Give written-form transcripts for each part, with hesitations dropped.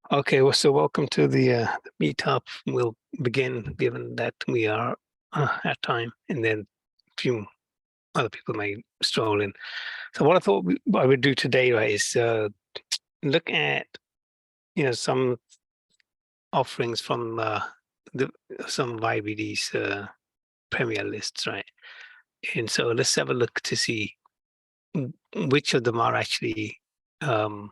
Okay, well, so welcome to the meetup. We'll begin given that we are at time, and then a few other people may stroll in. So what I thought I would do today, right, is look at some offerings from the some of IBD's premier lists, right? And so let's have a look to see which of them are actually um,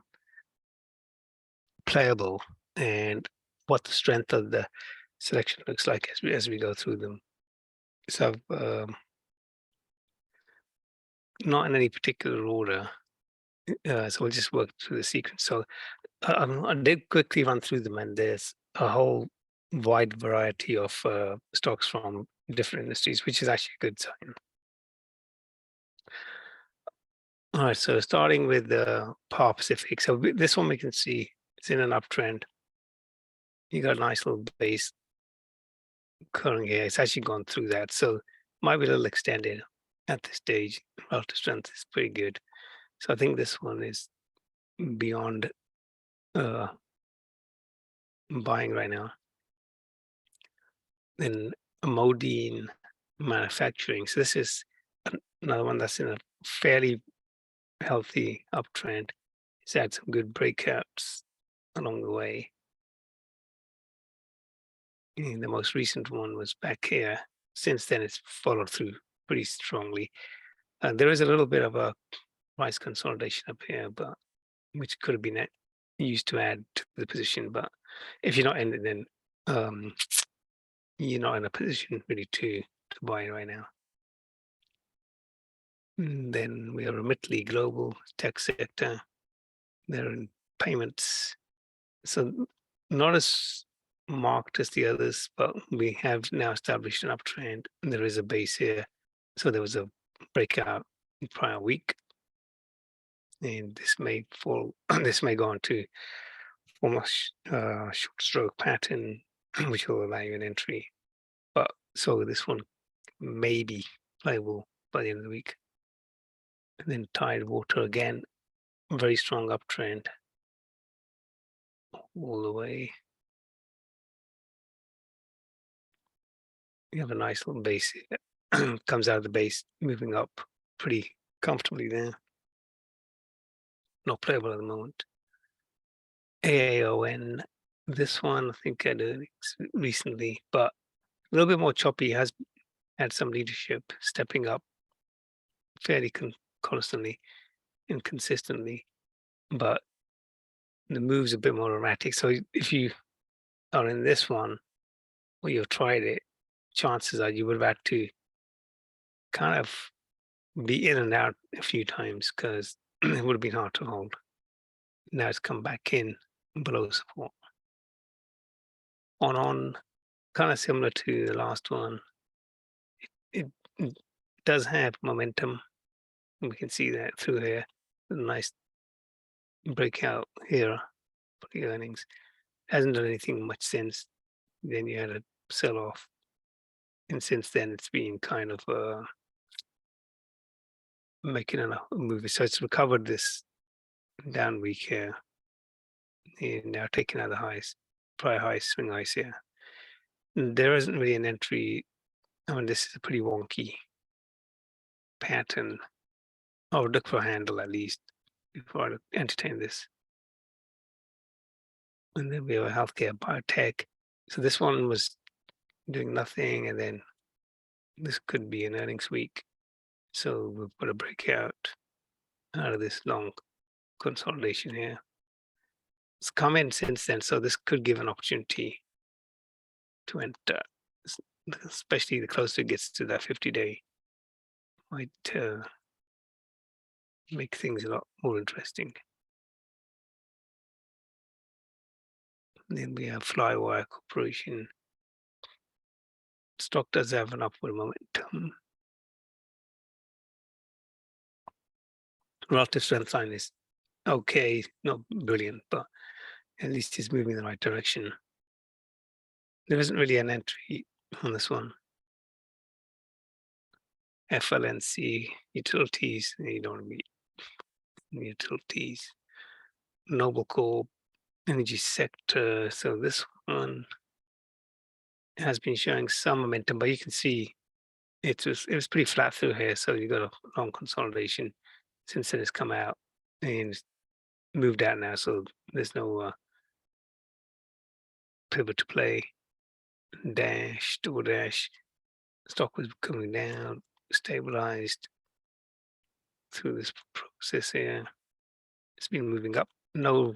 playable and what the strength of the selection looks like as we go through them. So not in any particular order. So we'll just work through the sequence. So I did quickly run through them, and there's a whole wide variety of stocks from different industries, which is actually a good sign. All right, so starting with the Power Pacific. So this one we can see it's in an uptrend. You got a nice little base current here. It's actually gone through that, so might be a little extended at this stage. Relative strength is pretty good. So I think this one is beyond uh, buying right now. Then Modine Manufacturing. So this is another one that's in a fairly healthy uptrend. It's had some good breakouts along the way. And the most recent one was back here. Since then, it's followed through pretty strongly. There is a little bit of a price consolidation up here, but which could have been used to add to the position. But if you're not in it, then you're not in a position really to buy right now. Then we are Remitly Global Tech Sector. They're in payments. So not as marked as the others, but we have now established an uptrend. And there is a base here. So there was a breakout in prior week. And this may fall, this may go on to form a short stroke pattern, which will allow you an entry. But so this one may be playable by the end of the week. And then Tidewater again, very strong uptrend all the way. You have a nice little base here. Comes out of the base, moving up pretty comfortably there. Not playable at the moment. AAON, this one I think had earnings recently, but a little bit more choppy. Has had some leadership stepping up fairly constantly and consistently, but the move's a bit more erratic. So if you are in this one or you've tried it, chances are you would have had to kind of be in and out a few times because it would have been hard to hold. Now it's come back in below support. On kind of similar to the last one. It does have momentum. We can see that through here. A nice breakout here for the earnings. Hasn't done anything much since. Then you had a sell off. And since then it's been kind of making a move. So it's recovered this down week here. And now taking out the highs, prior highs, swing highs here. There isn't really an entry. I mean, this is a pretty wonky pattern. I would look for a handle at least before I entertain this. And then we have a healthcare biotech. So this one was doing nothing, and then this could be an earnings week. So we'll put a breakout out of this long consolidation here. It's come in since then, so this could give an opportunity to enter, especially the closer it gets to that 50-day. Might make things a lot more interesting. And then we have Flywire Corporation. Stock does have an upward momentum. Relative strength line is okay, not brilliant, but at least it's moving in the right direction. There isn't really an entry on this one. FLNC utilities, you don't want to be utilities. Noble Corp, energy sector. So this one has been showing some momentum, but you can see it was pretty flat through here. So you got a long consolidation since then it's come out and it's moved out now. So there's no pivot to play. Dash, DoorDash, stock was coming down, stabilized through this process here. It's been moving up. No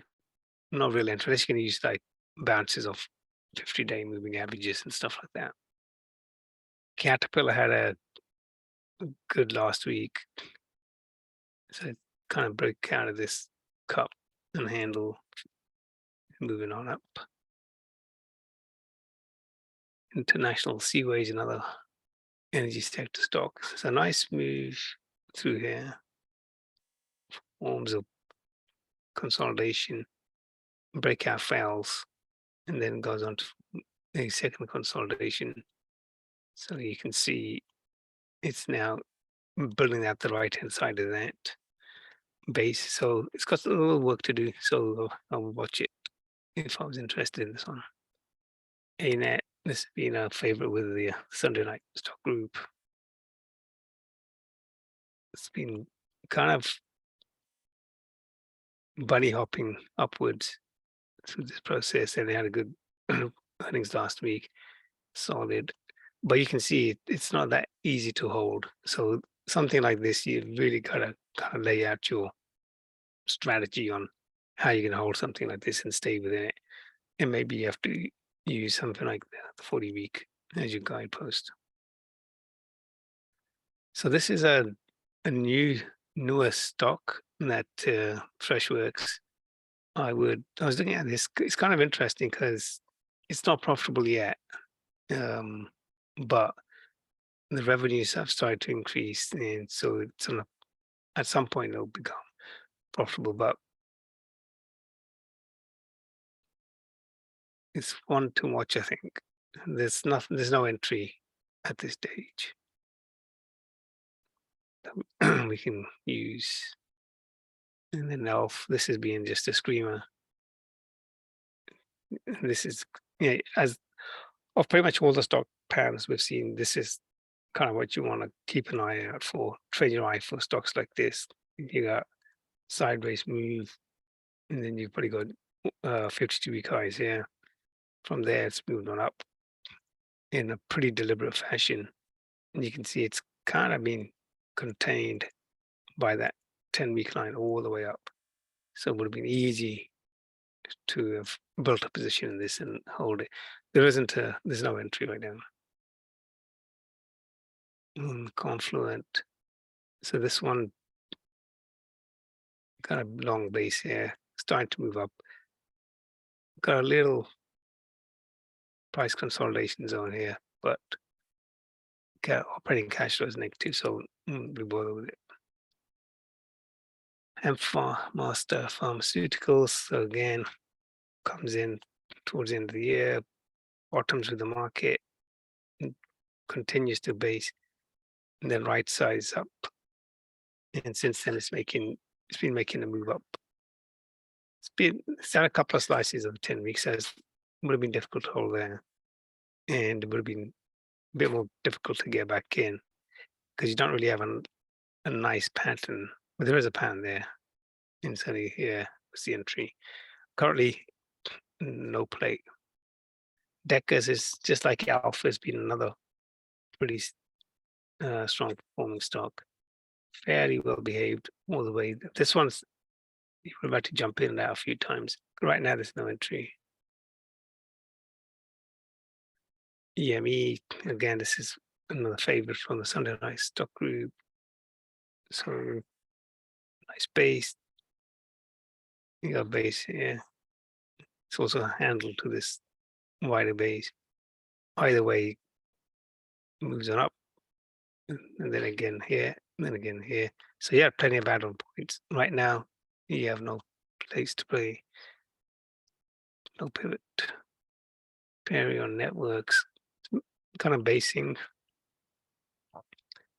real interest. You can use like bounces of 50-day moving averages and stuff like that. Caterpillar had a good last week, so it kind of broke out of this cup and handle, moving on up. International Seaways, another energy sector stock. It's a nice move through here, forms of consolidation, breakout fails, and then goes on to a second consolidation. So you can see it's now building out the right hand side of that base. So it's got a little work to do. So I will watch it if I was interested in this one. ANET, this has been a favorite with the Sunday night stock group. It's been kind of bunny hopping upwards through this process, and they had a good earnings last week, solid. But you can see it's not that easy to hold. So something like this, you really gotta kind of lay out your strategy on how you can hold something like this and stay within it. And maybe you have to use something like the 40-week as your guidepost. So this is a newer stock that Freshworks. I was looking at this. It's kind of interesting because it's not profitable yet, um, but the revenues have started to increase, and so at some point it'll become profitable. But it's one to watch, I think. There's no entry at this stage that we can use. And then ELF, this is being just a screamer. This is, yeah, as of pretty much all the stock patterns we've seen, this is kind of what you want to keep an eye out for. Train your eye for stocks like this. You got sideways move, and then you've probably got 52-week highs here. From there, it's moved on up in a pretty deliberate fashion. And you can see it's kind of been contained by that 10-week line all the way up. So it would have been easy to have built a position in this and hold it. There's no entry right now. Confluent. So this one got a long base here, starting to move up. Got a little price consolidation zone here, but operating cash flow is negative, so we bother with it. And Master Pharmaceuticals, so again, comes in towards the end of the year, bottoms with the market, continues to base, and then right size up. And since then, it's been making a move up. It's had a couple of slices of 10 weeks, so it would have been difficult to hold there, and it would have been a bit more difficult to get back in because you don't really have a nice pattern. But there is a pattern there. Inside here was the entry. Currently, no play. Deckers is just like Alpha has been another pretty strong performing stock. Fairly well behaved all the way. This one's you were about to jump in and out a few times. Right now, there's no entry. EME, again, this is another favorite from the Sunday night stock group. So nice base. You got base here. It's also a handle to this wider base. Either way, moves on up. And then again here, and then again here. So you have plenty of battle points. Right now, you have no place to play. No pivot. Parry on networks. Kind of basing.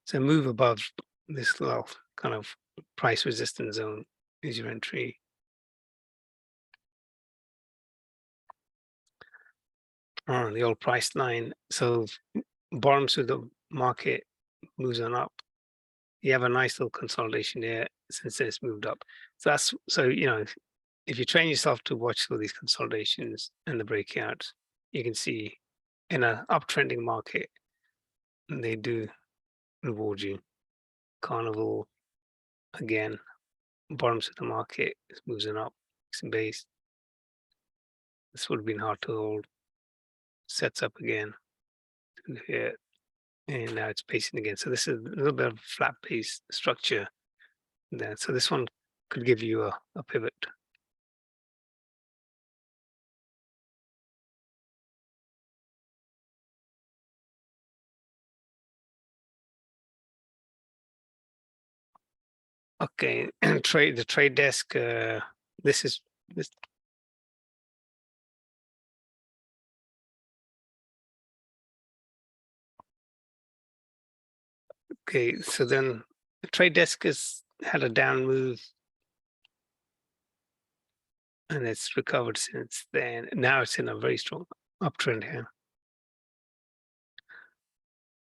So move above this little kind of price resistance zone is your entry. on the old price line. So bottoms of the market moves on up. You have a nice little consolidation there since it's moved up. So that's so if you train yourself to watch all these consolidations and the breakouts, you can see in an uptrending market, they do reward you. Carnival again, bottoms of the market is moving up, some base. This would have been hard to hold. Sets up again here, and now it's pacing again. So this is a little bit of flat pace structure there. So this one could give you a pivot. Okay, and the trade desk. This is this. Okay, so then the trade desk has had a down move, and it's recovered since then. Now it's in a very strong uptrend here.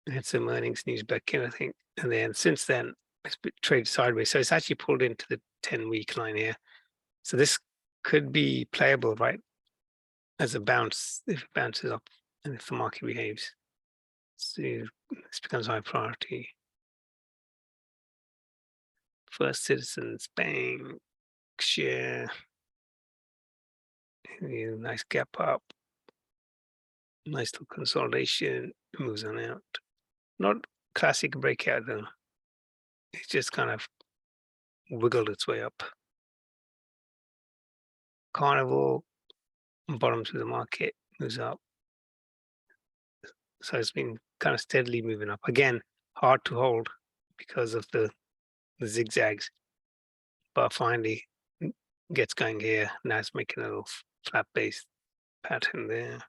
Had some earnings news back in, I think, and then since then it's been traded sideways. So it's actually pulled into the 10-week line here. So this could be playable, right, as a bounce if it bounces up and if the market behaves. So this becomes high priority. First Citizens Bank share, nice gap up, nice little consolidation, moves on out. Not classic breakout though. It just kind of wiggled its way up. Carnival, bottoms of the market, moves up. So it's been kind of steadily moving up. Again, hard to hold because of the zigzags, but finally gets going here. Now it's making a little flat base pattern there.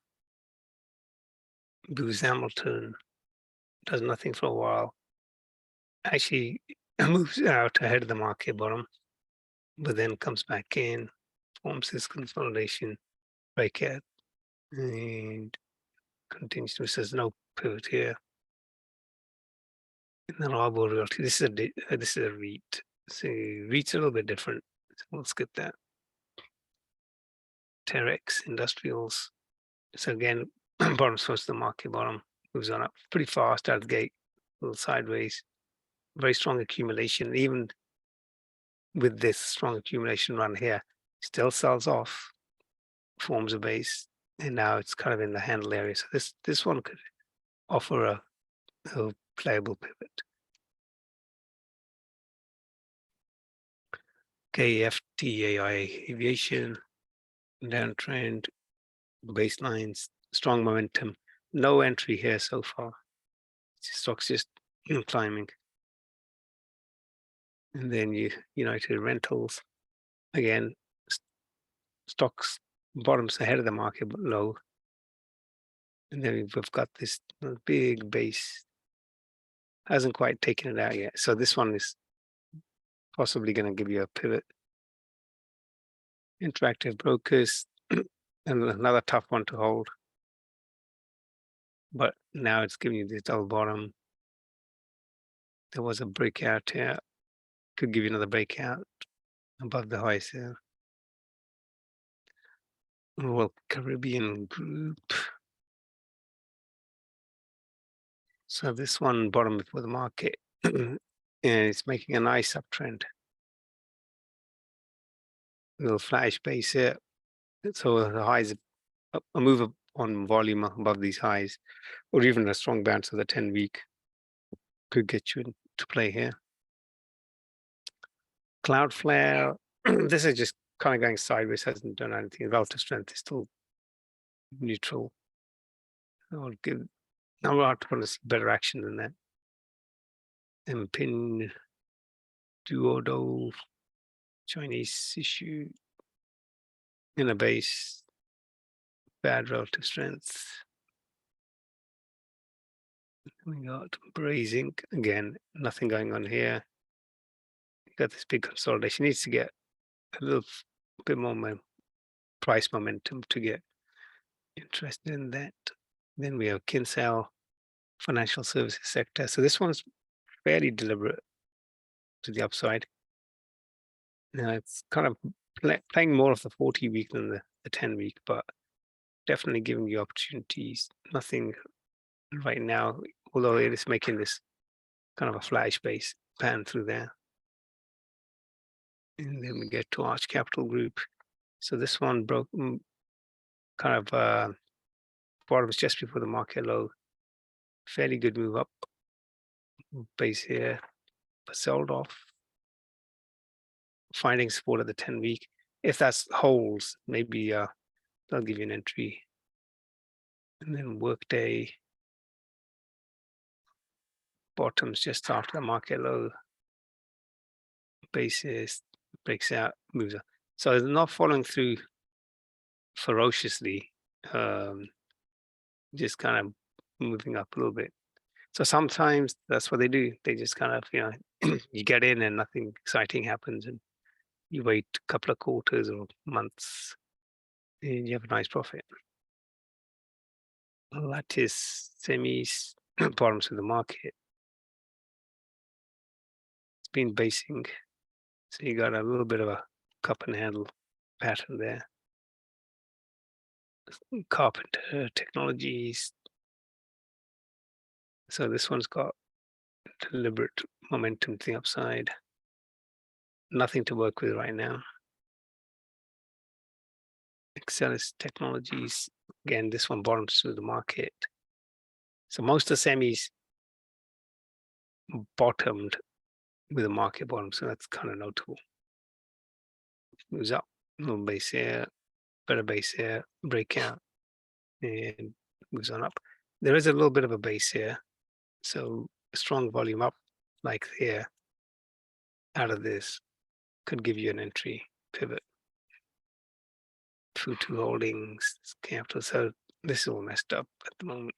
Booz Hamilton does nothing for a while. Actually moves out ahead of the market bottom, but then comes back in, forms this consolidation breakout, and continues to. Says no pivot here. And then Arbor Realty. This is a REIT. So REITs are a little bit different. So we'll skip that. Terex Industrials. So again, bottom first the market bottom moves on up pretty fast out of the gate, a little sideways. Very strong accumulation. Even with this strong accumulation run here, still sells off, forms a base, and now it's kind of in the handle area. So this one could offer a playable pivot. KFTAI Aviation, downtrend, baselines, strong momentum, no entry here so far. Stock's just climbing. And then United Rentals, again, stocks bottoms ahead of the market, but low. And then we've got this big base, hasn't quite taken it out yet. So this one is possibly going to give you a pivot. Interactive Brokers, and another tough one to hold. But now it's giving you this double bottom. There was a breakout here. Could give you another breakout above the highs here. Well, Caribbean Group. So this one bottom before the market, and it's making a nice uptrend. A little flash base here. So the highs, a move up on volume above these highs, or even a strong bounce of the 10-week could get you into play here. Cloudflare, this is just kind of going sideways, hasn't done anything. Relative strength is still neutral. I'll want to see better action than that. And pin Duodo, Chinese issue in a base, bad relative strength. We got Brazing again, nothing going on here. Got this big consolidation, needs to get a little bit more price momentum to get interested in that. Then we have Kinsale financial services sector. So this one's fairly deliberate to the upside. Now it's kind of playing more of the 40 week than the 10 week, but definitely giving you opportunities. Nothing right now, although it is making this kind of a flash base pan through there. And then we get to Arch Capital Group. So this one broke kind of bottoms just before the market low. Fairly good move up base here, but sold off, finding support at the 10 week. If that holds, maybe they'll give you an entry. And then Workday bottoms just after the market low, basis breaks out, moves up. So it's not following through ferociously, just kind of moving up a little bit. So sometimes that's what they do. They just kind of, you get in and nothing exciting happens, and you wait a couple of quarters or months, and you have a nice profit. Lattice semis bottoms of the market. It's been basing, so you got a little bit of a cup and handle pattern there. Carpenter Technologies. So this one's got deliberate momentum to the upside. Nothing to work with right now. Excelis Technologies. Again, this one bottoms through the market. So most of the semis bottomed with the market bottom, so that's kind of notable. Moves up, little base here, better base here, breakout, and moves on up. There is a little bit of a base here, so strong volume up like here out of this could give you an entry pivot. Futu Holdings, Capital, so this is all messed up at the moment.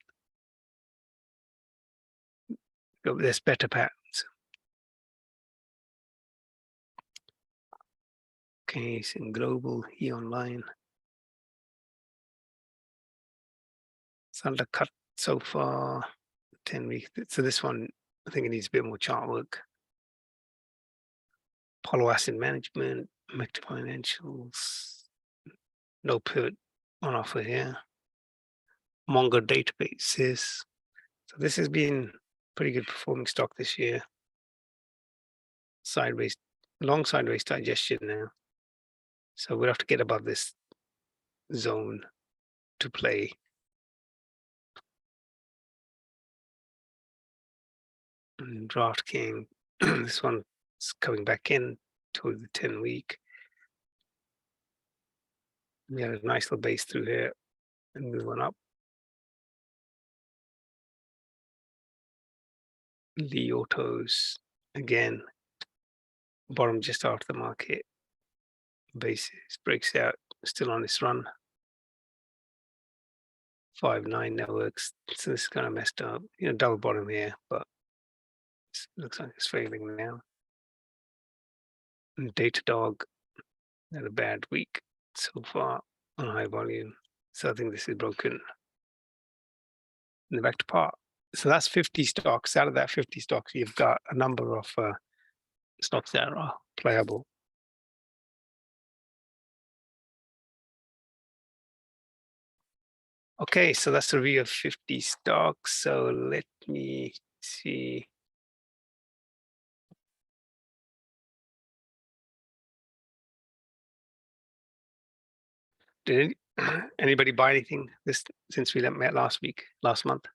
There's better patterns. Okay, so in global, E online. It's undercut so far, 10 weeks. So this one, I think it needs a bit more chart work. Polo Asset Management, Mecta Financials, no pivot on offer here. Mongo Databases. So this has been pretty good performing stock this year. Sideways, long sideways digestion now. So we'll have to get above this zone to play. And DraftKings, this one's coming back in to the 10 week. We had a nice little base through here and move on up. Lee Autos, again, bottom just after the market. Basis breaks out, still on this run. 5-9 networks. So this is kind of messed up. Double bottom here, but it looks like it's failing now. And Datadog had a bad week so far on high volume. So I think this is broken. And they're back to par. So that's 50 stocks. Out of that 50 stocks, you've got a number of stocks that are playable. Okay, so that's a review of 50 stocks. So let me see. Did anybody buy anything since we met last month?